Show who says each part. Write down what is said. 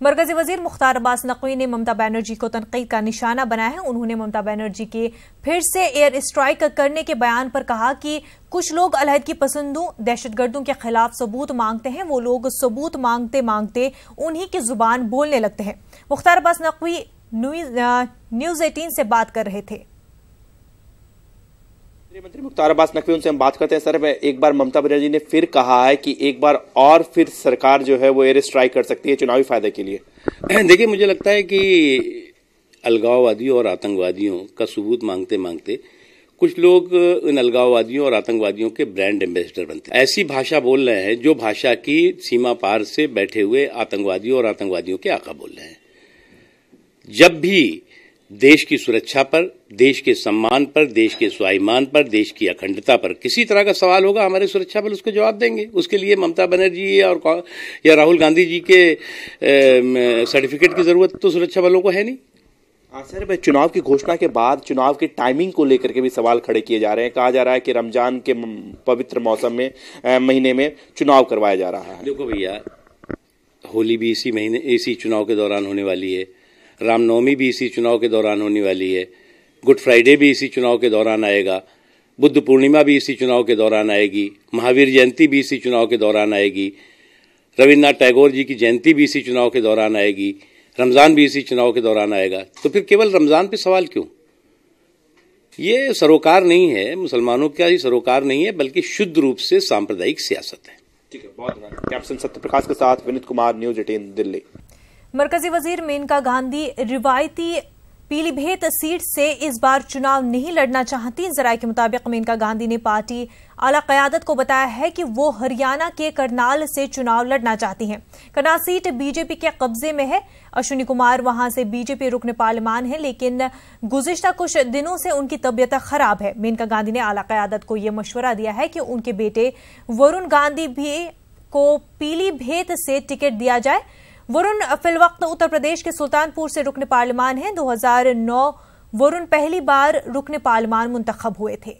Speaker 1: मरकजी वजीर मुख्तार अब्बास नकवी ने ममता बनर्जी को तनकीद का निशाना बनाया है। उन्होंने ममता बनर्जी के फिर से एयर स्ट्राइक करने के बयान पर कहा कि कुछ लोग अलहदगी पसंदों, दहशतगर्दों के खिलाफ सबूत मांगते हैं। वो लोग सबूत मांगते मांगते उन्हीं की जुबान बोलने लगते हैं। मुख्तार अब्बास नकवी न्यूज़ 18 से बात कर रहे थे।
Speaker 2: मंत्री मुख्तार अब्बास नकवी, उनसे हम बात करते हैं। सर, एक बार ममता बनर्जी ने फिर कहा है कि एक बार और फिर सरकार जो है वो एयर स्ट्राइक कर सकती है चुनावी फायदे के लिए।
Speaker 3: देखिए, मुझे लगता है कि अलगाववादियों और आतंकवादियों का सबूत मांगते मांगते कुछ लोग इन अलगाववादियों और आतंकवादियों के ब्रांड एम्बेसडर बनते हैं। ऐसी भाषा बोल रहे हैं जो भाषा की सीमा पार से बैठे हुए आतंकवादियों और आतंकवादियों के आका बोल रहे हैं। जब भी देश की सुरक्षा पर, देश के सम्मान पर, देश के स्वाभिमान पर, देश की अखंडता पर किसी तरह का सवाल होगा, हमारे सुरक्षा बल उसको जवाब देंगे। उसके लिए ममता बनर्जी या राहुल गांधी जी के सर्टिफिकेट की जरूरत तो सुरक्षा बलों को है नहीं।
Speaker 2: सर, चुनाव की घोषणा के बाद चुनाव की टाइमिंग को लेकर के भी सवाल खड़े किए जा रहे हैं। कहा जा रहा है कि रमजान के पवित्र मौसम में महीने में चुनाव करवाया जा रहा है।
Speaker 3: देखो भैया, होली भी इसी चुनाव के दौरान होने वाली है, रामनवमी भी इसी चुनाव के दौरान होने वाली है, गुड फ्राइडे भी इसी चुनाव के दौरान आएगा, बुद्ध पूर्णिमा भी इसी चुनाव के दौरान आएगी, महावीर जयंती भी इसी चुनाव के दौरान आएगी, रविन्द्रनाथ टैगोर जी की जयंती भी इसी चुनाव के दौरान आएगी, रमजान भी इसी चुनाव के दौरान आएगा। तो फिर केवल रमजान पे सवाल क्यों? ये सरोकार नहीं है, मुसलमानों का ही सरोकार नहीं है, बल्कि शुद्ध रूप से सांप्रदायिक सियासत है।
Speaker 2: ठीक है, बहुत धन्यवाद। कैप्टन सत्यप्रकाश के साथ विनीत कुमार, न्यूज़ 18 दिल्ली।
Speaker 1: मरकजी वजीर मेनका गांधी रिवायती पीलीभीत सीट से इस बार चुनाव नहीं लड़ना चाहती। जराये के मुताबिक मेनका गांधी ने पार्टी आला क़यादत को बताया है कि वो हरियाणा के करनाल से चुनाव लड़ना चाहती हैं। करनाल सीट बीजेपी के कब्जे में है। अश्विनी कुमार वहां से बीजेपी रुकन पार्लिमान है, लेकिन गुज़िश्ता कुछ दिनों से उनकी तबीयत खराब है। मेनका गांधी ने आला क़यादत को यह मशवरा दिया है कि उनके बेटे वरुण गांधी भी को पीलीभीत से टिकट दिया जाए। वरुण फिलवक्त उत्तर प्रदेश के सुल्तानपुर से रुकन पार्लिमान हैं। 2009 वरुण पहली बार रुकन पार्लिमान मुंतखब हुए थे।